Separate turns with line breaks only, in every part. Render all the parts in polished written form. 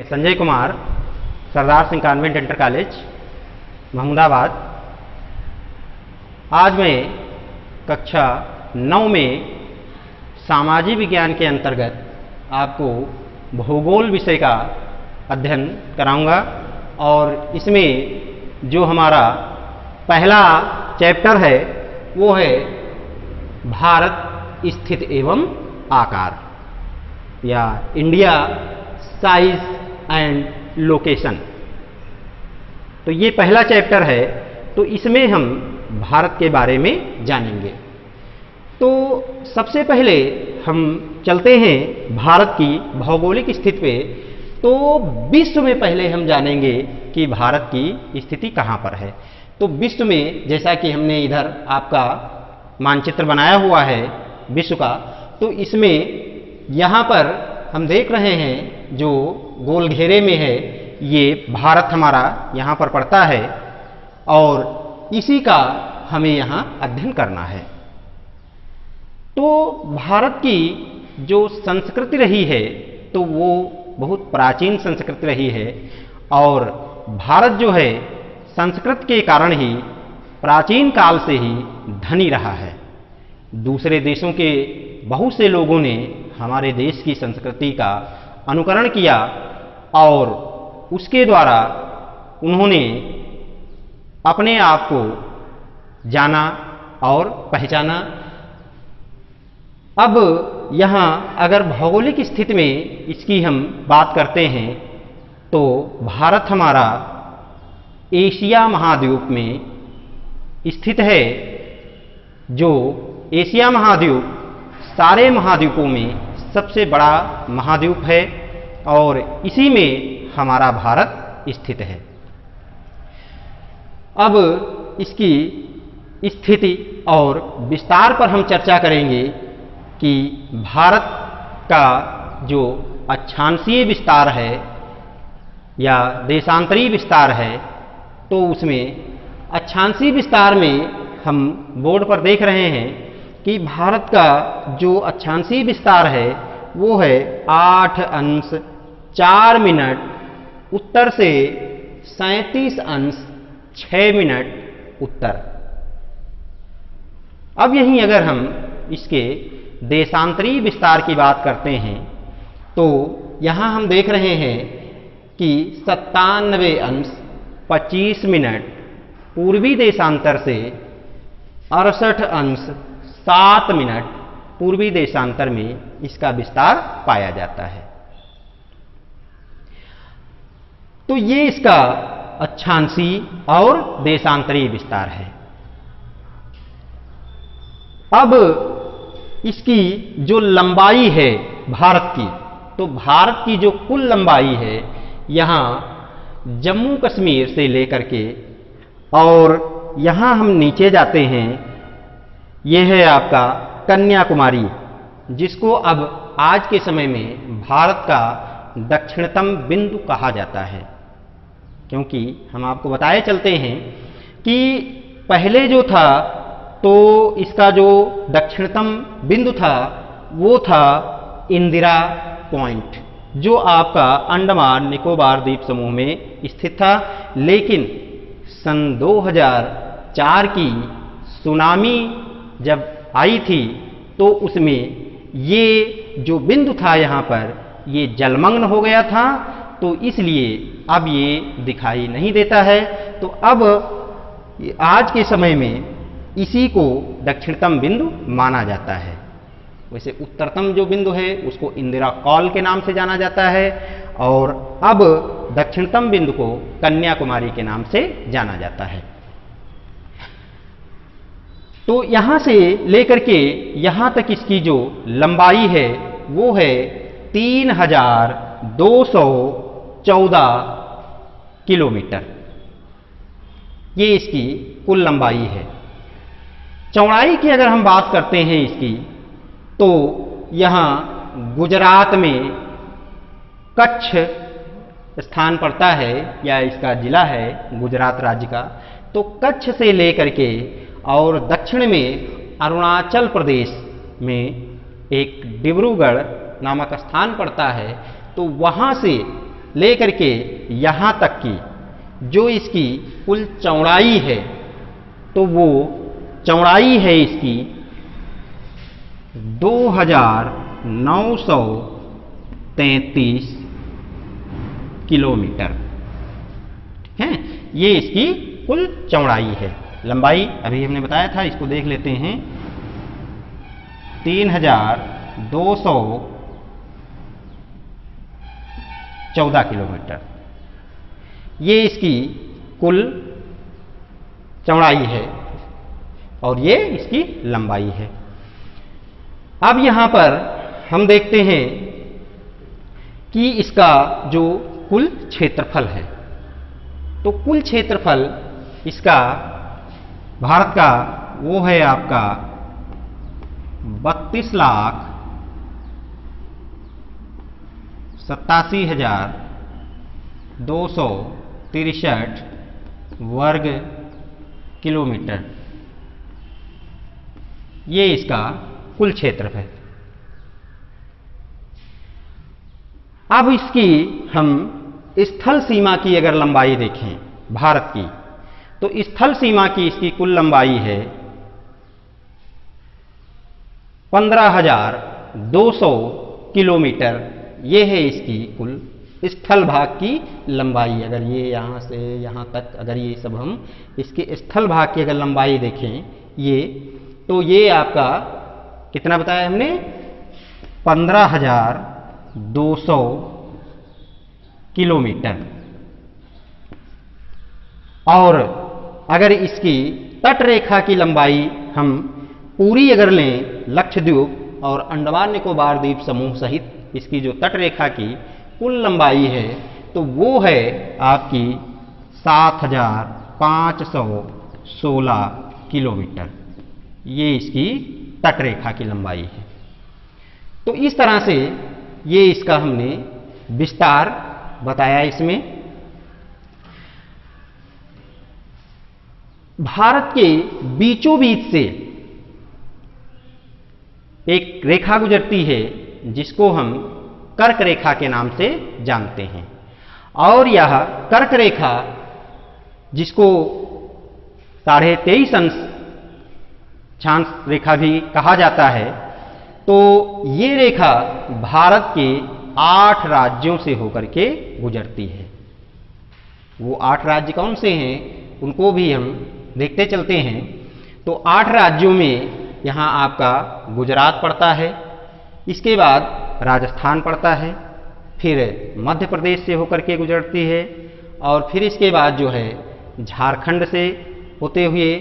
Sanjay Kumar, Sardar Singh convent inter college, Mahmudabad. आज मैं कक्षा 9 में सामाजिक विज्ञान के अंतर्गत आपको भूगोल विषय का अध्ययन कराऊंगा और इसमें जो हमारा पहला चैप्टर है वो है भारत स्थित एवं आकार या इंडिया साइज एंड लोकेशन। तो ये पहला चैप्टर है, तो इसमें हम भारत के बारे में जानेंगे। तो सबसे पहले हम चलते हैं भारत की भौगोलिक स्थिति पे। तो विश्व में पहले हम जानेंगे कि भारत की स्थिति कहाँ पर है। तो विश्व में जैसा कि हमने इधर आपका मानचित्र बनाया हुआ है विश्व का, तो इसमें यहाँ पर हम देख रहे हैं जो गोल घेरे में है ये भारत हमारा यहाँ पर पड़ता है और इसी का हमें यहाँ अध्ययन करना है। तो भारत की जो संस्कृति रही है तो वो बहुत प्राचीन संस्कृति रही है और भारत जो है संस्कृत के कारण ही प्राचीन काल से ही धनी रहा है। दूसरे देशों के बहुत से लोगों ने हमारे देश की संस्कृति का अनुकरण किया और उसके द्वारा उन्होंने अपने आप को जाना और पहचाना। अब यहाँ अगर भौगोलिक स्थिति में इसकी हम बात करते हैं तो भारत हमारा एशिया महाद्वीप में स्थित है। जो एशिया महाद्वीप सारे महाद्वीपों में सबसे बड़ा महाद्वीप है और इसी में हमारा भारत स्थित है। अब इसकी स्थिति और विस्तार पर हम चर्चा करेंगे कि भारत का जो अक्षांशीय विस्तार है या देशांतरीय विस्तार है, तो उसमें अक्षांशीय विस्तार में हम बोर्ड पर देख रहे हैं कि भारत का जो अक्षांशीय विस्तार है वो है 8 अंश 4 मिनट उत्तर से 37 अंश 6 मिनट उत्तर। अब यहीं अगर हम इसके देशांतरीय विस्तार की बात करते हैं तो यहाँ हम देख रहे हैं कि 97 अंश 25 मिनट पूर्वी देशांतर से 68 अंश 7 मिनट पूर्वी देशांतर में इसका विस्तार पाया जाता है। तो ये इसका अक्षांशीय और देशांतरीय विस्तार है। अब इसकी जो लंबाई है भारत की, तो भारत की जो कुल लंबाई है यहाँ जम्मू कश्मीर से लेकर के और यहाँ हम नीचे जाते हैं, यह है आपका कन्याकुमारी, जिसको अब आज के समय में भारत का दक्षिणतम बिंदु कहा जाता है। क्योंकि हम आपको बताए चलते हैं कि पहले जो था तो इसका जो दक्षिणतम बिंदु था वो था इंदिरा पॉइंट, जो आपका अंडमान निकोबार द्वीप समूह में स्थित था। लेकिन सन 2004 की सुनामी जब आई थी तो उसमें ये जो बिंदु था यहाँ पर ये जलमग्न हो गया था, तो इसलिए अब ये दिखाई नहीं देता है। तो अब आज के समय में इसी को दक्षिणतम बिंदु माना जाता है। वैसे उत्तरतम जो बिंदु है उसको इंदिरा कॉल के नाम से जाना जाता है और अब दक्षिणतम बिंदु को कन्याकुमारी के नाम से जाना जाता है। तो यहाँ से लेकर के यहाँ तक इसकी जो लंबाई है वो है 3214 किलोमीटर। ये इसकी कुल लंबाई है। चौड़ाई की अगर हम बात करते हैं इसकी, तो यहाँ गुजरात में कच्छ स्थान पड़ता है या इसका जिला है गुजरात राज्य का। तो कच्छ से लेकर के और दक्षिण में अरुणाचल प्रदेश में एक डिब्रूगढ़ नामक स्थान पड़ता है। तो वहाँ से लेकर के यहाँ तक की जो इसकी कुल चौड़ाई है, तो वो चौड़ाई है इसकी 2933 किलोमीटर। ठीक है, ये इसकी कुल चौड़ाई है। लंबाई अभी हमने बताया था, इसको देख लेते हैं। 3214 किलोमीटर ये इसकी कुल चौड़ाई है और ये इसकी लंबाई है। अब यहां पर हम देखते हैं कि इसका जो कुल क्षेत्रफल है, तो कुल क्षेत्रफल इसका भारत का वो है आपका 32,87,263 वर्ग किलोमीटर, ये इसका कुल क्षेत्रफल है। अब इसकी हम स्थल सीमा की अगर लंबाई देखें भारत की, तो स्थल सीमा की इसकी कुल लंबाई है 15,200 किलोमीटर। ये है इसकी कुल स्थल भाग की लंबाई। अगर ये यहाँ से यहाँ तक अगर ये सब हम इसके स्थल भाग की अगर लंबाई देखें ये, तो ये आपका कितना बताया हमने, 15,200 किलोमीटर। और अगर इसकी तट रेखा की लंबाई हम पूरी अगर लें लक्षद्वीप और अंडमान निकोबार द्वीप समूह सहित इसकी जो तट रेखा की कुल लंबाई है, तो वो है आपकी 7,516 किलोमीटर। ये इसकी तट रेखा की लंबाई है। तो इस तरह से ये इसका हमने विस्तार बताया। इसमें भारत के बीचों बीच से एक रेखा गुजरती है जिसको हम कर्क रेखा के नाम से जानते हैं। और यह कर्क रेखा जिसको 23.5 अंश छांस रेखा भी कहा जाता है, तो ये रेखा भारत के 8 राज्यों से होकर के गुजरती है। वो 8 राज्य कौन से हैं उनको भी हम देखते चलते हैं। तो 8 राज्यों में यहाँ आपका गुजरात पड़ता है, इसके बाद राजस्थान पड़ता है, फिर मध्य प्रदेश से होकर के गुजरती है, और फिर इसके बाद जो है झारखंड से होते हुए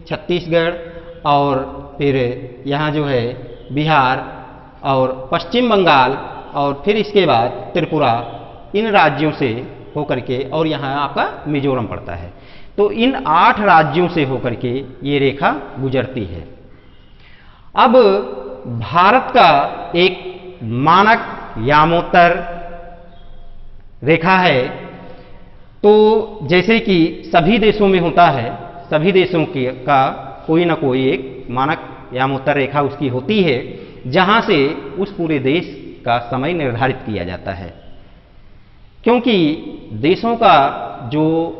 छत्तीसगढ़, और फिर यहाँ जो है बिहार और पश्चिम बंगाल, और फिर इसके बाद त्रिपुरा, इन राज्यों से होकर के, और यहाँ आपका मिजोरम पड़ता है। तो इन 8 राज्यों से होकर के ये रेखा गुजरती है। अब भारत का एक मानक यामोत्तर रेखा है, तो जैसे कि सभी देशों में होता है, सभी देशों का कोई ना कोई एक मानक यामोत्तर रेखा उसकी होती है, जहां से उस पूरे देश का समय निर्धारित किया जाता है। क्योंकि देशों का जो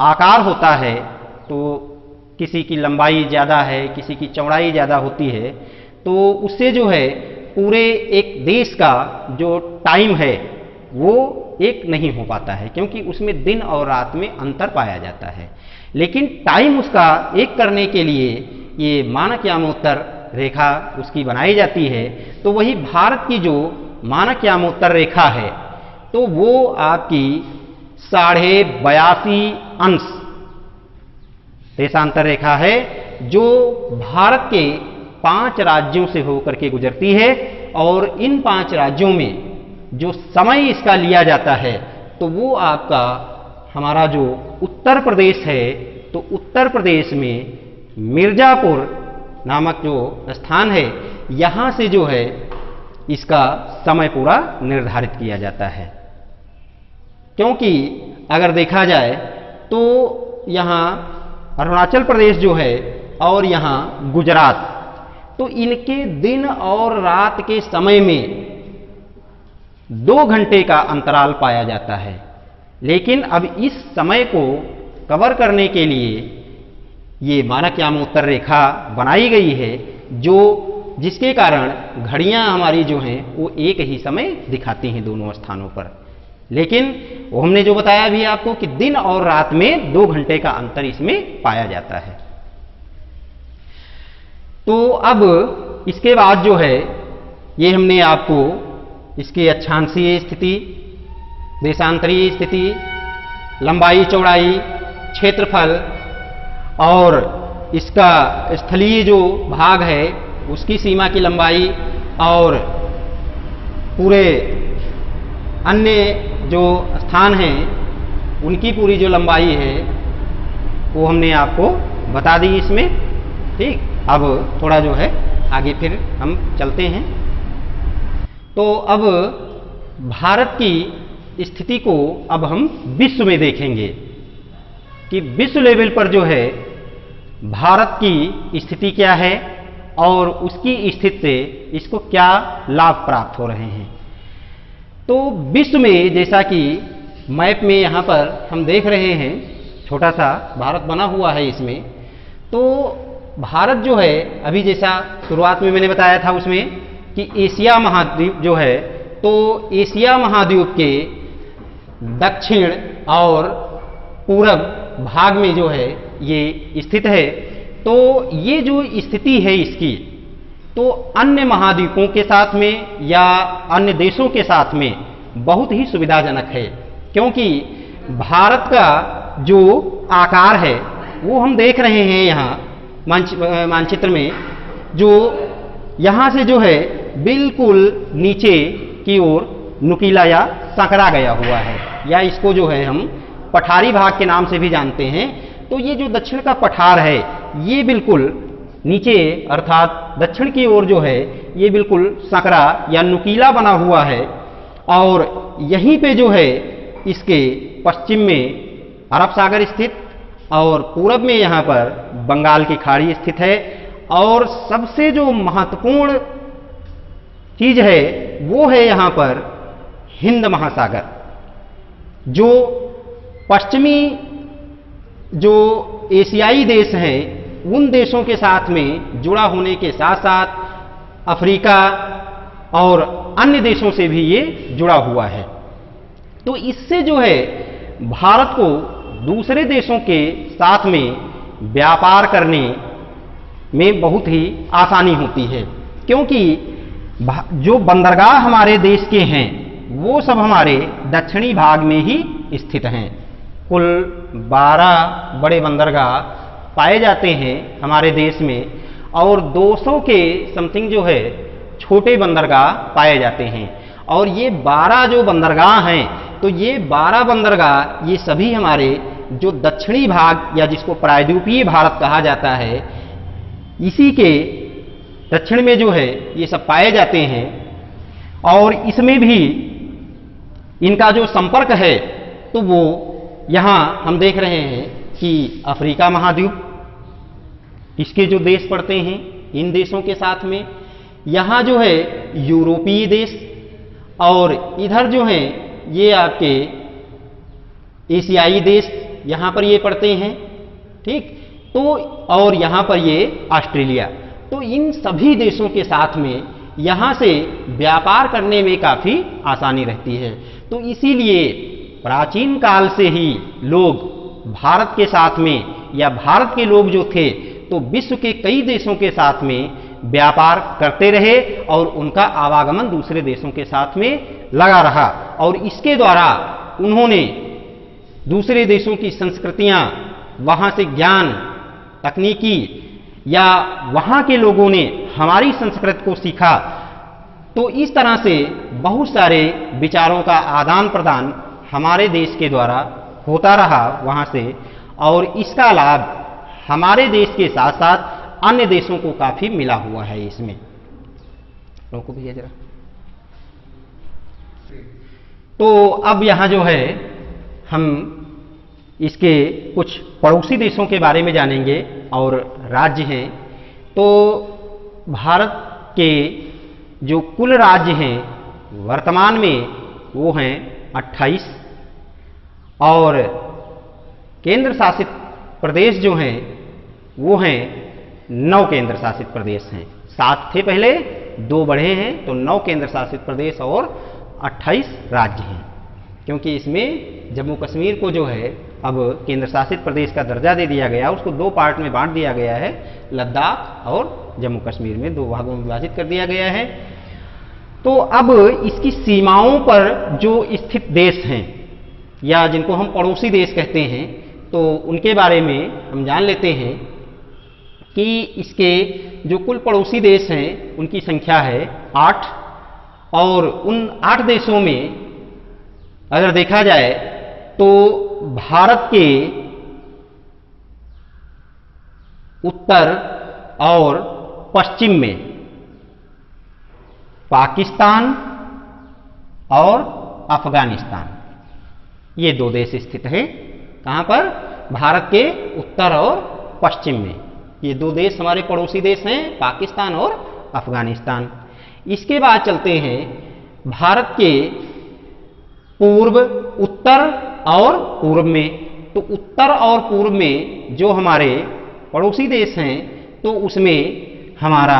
आकार होता है, तो किसी की लंबाई ज़्यादा है, किसी की चौड़ाई ज़्यादा होती है, तो उससे जो है पूरे एक देश का जो टाइम है वो एक नहीं हो पाता है, क्योंकि उसमें दिन और रात में अंतर पाया जाता है। लेकिन टाइम उसका एक करने के लिए ये मानक यामोत्तर रेखा उसकी बनाई जाती है। तो वही भारत की जो मानक यामोत्तर रेखा है, तो वो आपकी 82.5 अंश देशांतर रेखा है, जो भारत के 5 राज्यों से होकर के गुजरती है। और इन 5 राज्यों में जो समय इसका लिया जाता है, तो वो आपका हमारा जो उत्तर प्रदेश है, तो उत्तर प्रदेश में मिर्जापुर नामक जो स्थान है, यहाँ से जो है इसका समय पूरा निर्धारित किया जाता है। क्योंकि अगर देखा जाए तो यहाँ अरुणाचल प्रदेश जो है और यहाँ गुजरात, तो इनके दिन और रात के समय में 2 घंटे का अंतराल पाया जाता है। लेकिन अब इस समय को कवर करने के लिए ये मानक यामोत्तर रेखा बनाई गई है, जिसके कारण घड़ियां हमारी जो हैं वो एक ही समय दिखाती हैं दोनों स्थानों पर। लेकिन वो हमने जो बताया भी आपको कि दिन और रात में 2 घंटे का अंतर इसमें पाया जाता है। तो अब इसके बाद जो है ये हमने आपको इसकी अक्षांशीय स्थिति, देशांतरीय स्थिति, लंबाई चौड़ाई, क्षेत्रफल और इसका स्थलीय जो भाग है उसकी सीमा की लंबाई और पूरे अन्य जो स्थान हैं उनकी पूरी जो लंबाई है वो हमने आपको बता दी इसमें। ठीक, अब थोड़ा जो है आगे फिर हम चलते हैं। तो अब भारत की स्थिति को अब हम विश्व में देखेंगे कि विश्व लेवल पर जो है भारत की स्थिति क्या है और उसकी स्थिति से इसको क्या लाभ प्राप्त हो रहे हैं। तो विश्व में जैसा कि मैप में यहाँ पर हम देख रहे हैं, छोटा सा भारत बना हुआ है इसमें। तो भारत जो है अभी जैसा शुरुआत में मैंने बताया था उसमें कि एशिया महाद्वीप जो है, तो एशिया महाद्वीप के दक्षिण और पूरब भाग में जो है ये स्थित है। तो ये जो स्थिति है इसकी, तो अन्य महाद्वीपों के साथ में या अन्य देशों के साथ में बहुत ही सुविधाजनक है, क्योंकि भारत का जो आकार है वो हम देख रहे हैं यहाँ मानचित्र में, जो यहाँ से जो है बिल्कुल नीचे की ओर नुकीला या संकरा गया हुआ है, या इसको जो है हम पठारी भाग के नाम से भी जानते हैं। तो ये जो दक्षिण का पठार है ये बिल्कुल नीचे अर्थात दक्षिण की ओर जो है ये बिल्कुल संकरा या नुकीला बना हुआ है, और यहीं पे जो है इसके पश्चिम में अरब सागर स्थित और पूरब में यहाँ पर बंगाल की खाड़ी स्थित है। और सबसे जो महत्वपूर्ण चीज है वो है यहाँ पर हिंद महासागर, जो पश्चिमी जो एशियाई देश हैं उन देशों के साथ में जुड़ा होने के साथ साथ अफ्रीका और अन्य देशों से भी ये जुड़ा हुआ है। तो इससे जो है भारत को दूसरे देशों के साथ में व्यापार करने में बहुत ही आसानी होती है, क्योंकि जो बंदरगाह हमारे देश के हैं वो सब हमारे दक्षिणी भाग में ही स्थित हैं। कुल 12 बड़े बंदरगाह पाए जाते हैं हमारे देश में, और 200 के समथिंग जो है छोटे बंदरगाह पाए जाते हैं। और ये 12 जो बंदरगाह हैं, तो ये 12 बंदरगाह ये सभी हमारे जो दक्षिणी भाग या जिसको प्रायद्वीपीय भारत कहा जाता है, इसी के दक्षिण में जो है ये सब पाए जाते हैं। और इसमें भी इनका जो संपर्क है तो वो यहाँ हम देख रहे हैं कि अफ्रीका महाद्वीप, इसके जो देश पड़ते हैं इन देशों के साथ में, यहाँ जो है यूरोपीय देश, और इधर जो है ये आपके एशियाई देश यहाँ पर ये पड़ते हैं। ठीक, तो और यहाँ पर ये ऑस्ट्रेलिया। तो इन सभी देशों के साथ में यहाँ से व्यापार करने में काफ़ी आसानी रहती है। तो इसीलिए प्राचीन काल से ही लोग भारत के साथ में, या भारत के लोग जो थे तो विश्व के कई देशों के साथ में व्यापार करते रहे, और उनका आवागमन दूसरे देशों के साथ में लगा रहा। और इसके द्वारा उन्होंने दूसरे देशों की संस्कृतियां, वहाँ से ज्ञान, तकनीकी, या वहाँ के लोगों ने हमारी संस्कृति को सीखा। तो इस तरह से बहुत सारे विचारों का आदान प्रदान हमारे देश के द्वारा होता रहा वहाँ से, और इसका लाभ हमारे देश के साथ साथ अन्य देशों को काफ़ी मिला हुआ है। इसमें रोको भैया जरा। तो अब यहाँ जो है हम इसके कुछ पड़ोसी देशों के बारे में जानेंगे और राज्य हैं। तो भारत के जो कुल राज्य हैं वर्तमान में वो हैं 28 और केंद्र शासित प्रदेश जो हैं वो हैं 9 केंद्र शासित प्रदेश हैं। 7 थे पहले, 2 बढ़े हैं, तो 9 केंद्र शासित प्रदेश और 28 राज्य हैं। क्योंकि इसमें जम्मू कश्मीर को जो है अब केंद्र शासित प्रदेश का दर्जा दे दिया गया, उसको 2 पार्ट में बांट दिया गया है, लद्दाख और जम्मू कश्मीर में 2 भागों में विभाजित कर दिया गया है। तो अब इसकी सीमाओं पर जो स्थित देश हैं या जिनको हम पड़ोसी देश कहते हैं, तो उनके बारे में हम जान लेते हैं कि इसके जो कुल पड़ोसी देश हैं उनकी संख्या है 8 और उन 8 देशों में अगर देखा जाए तो भारत के उत्तर और पश्चिम में पाकिस्तान और अफगानिस्तान, ये 2 देश स्थित हैं। कहां पर? भारत के उत्तर और पश्चिम में ये 2 देश हमारे पड़ोसी देश हैं, पाकिस्तान और अफगानिस्तान। इसके बाद चलते हैं भारत के पूर्व, उत्तर और पूर्व में। तो उत्तर और पूर्व में जो हमारे पड़ोसी देश हैं तो उसमें हमारा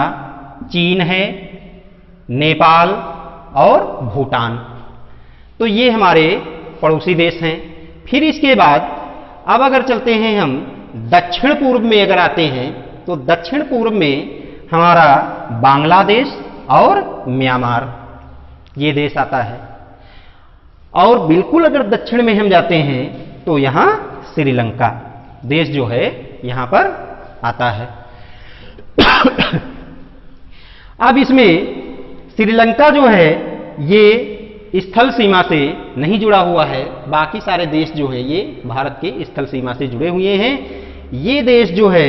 चीन है, नेपाल और भूटान, तो ये हमारे पड़ोसी देश हैं। फिर इसके बाद अब अगर चलते हैं हम दक्षिण पूर्व में, अगर आते हैं तो दक्षिण पूर्व में हमारा बांग्लादेश और म्यांमार, ये देश आता है। और बिल्कुल अगर दक्षिण में हम जाते हैं तो यहां श्रीलंका देश जो है यहां पर आता है। अब इसमें श्रीलंका जो है ये स्थल सीमा से नहीं जुड़ा हुआ है, बाकी सारे देश जो है ये भारत के स्थल सीमा से जुड़े हुए हैं। ये देश जो है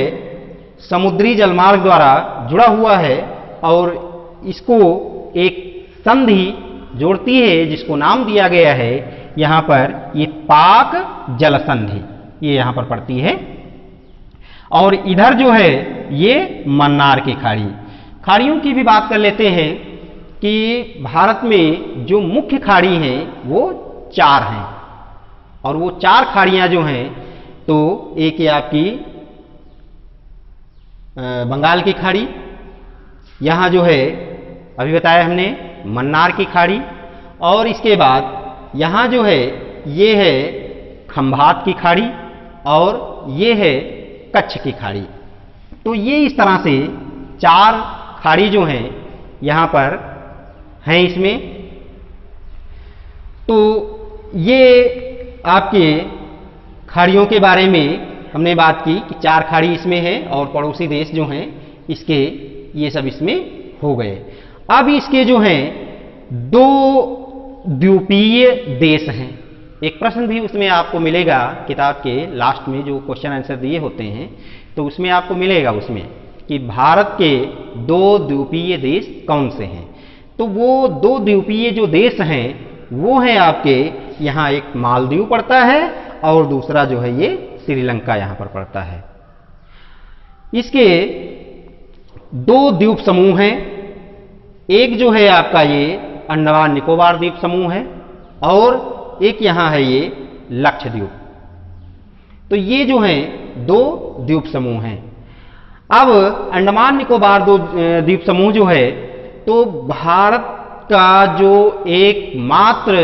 समुद्री जलमार्ग द्वारा जुड़ा हुआ है और इसको एक संधि जोड़ती है जिसको नाम दिया गया है यहां पर, ये पाक जल संधि, ये यहां पर पड़ती है। और इधर जो है ये मन्नार की खाड़ी। खाड़ियों की भी बात कर लेते हैं कि भारत में जो मुख्य खाड़ी हैं वो 4 हैं और वो 4 खाड़ियां जो हैं तो एक है आपकी बंगाल की खाड़ी, यहां जो है अभी बताया हमने मन्नार की खाड़ी, और इसके बाद यहां जो है ये है खंभात की खाड़ी और ये है कच्छ की खाड़ी। तो ये इस तरह से 4 खाड़ी जो हैं यहां पर हैं इसमें। तो ये आपके खाड़ियों के बारे में हमने बात की कि 4 खाड़ी इसमें है और पड़ोसी देश जो हैं इसके ये सब इसमें हो गए। अब इसके जो हैं 2 द्वीपीय देश हैं। एक प्रश्न भी उसमें आपको मिलेगा किताब के लास्ट में, जो क्वेश्चन आंसर दिए होते हैं तो उसमें आपको मिलेगा उसमें कि भारत के 2 द्वीपीय देश कौन से हैं। तो वो 2 द्वीपीय जो देश हैं वो हैं आपके, यहाँ एक मालदीव पड़ता है और दूसरा जो है ये श्रीलंका यहाँ पर पड़ता है। इसके 2 द्वीप समूह हैं, एक जो है आपका ये अंडमान निकोबार द्वीप समूह है और एक यहाँ है ये लक्षद्वीप। तो ये जो हैं 2 द्वीप समूह हैं। अब अंडमान निकोबार द्वीप समूह जो है तो भारत का जो एकमात्र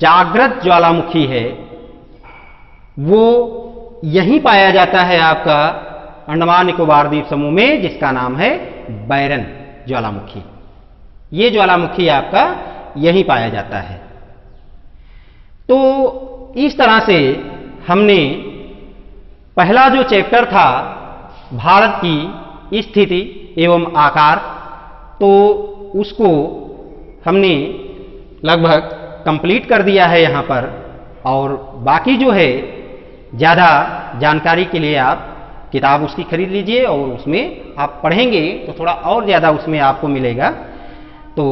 जागृत ज्वालामुखी है वो यहीं पाया जाता है आपका अंडमान निकोबार द्वीप समूह में, जिसका नाम है बैरन ज्वालामुखी। ये ज्वालामुखी आपका यहीं पाया जाता है। तो इस तरह से हमने पहला जो चैप्टर था भारत की स्थिति एवं आकार, तो उसको हमने लगभग कंप्लीट कर दिया है यहाँ पर। और बाकी जो है ज़्यादा जानकारी के लिए आप किताब उसकी खरीद लीजिए और उसमें आप पढ़ेंगे तो थोड़ा और ज़्यादा उसमें आपको मिलेगा। तो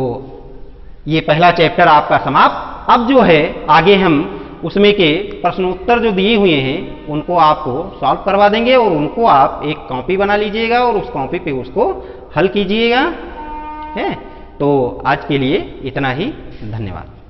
ये पहला चैप्टर आपका समाप्त। अब जो है आगे हम उसमें के प्रश्नोत्तर जो दिए हुए हैं उनको आपको सॉल्व करवा देंगे और उनको आप एक कॉपी बना लीजिएगा और उस कॉपी पे उसको हल कीजिएगा, है। तो आज के लिए इतना ही, धन्यवाद।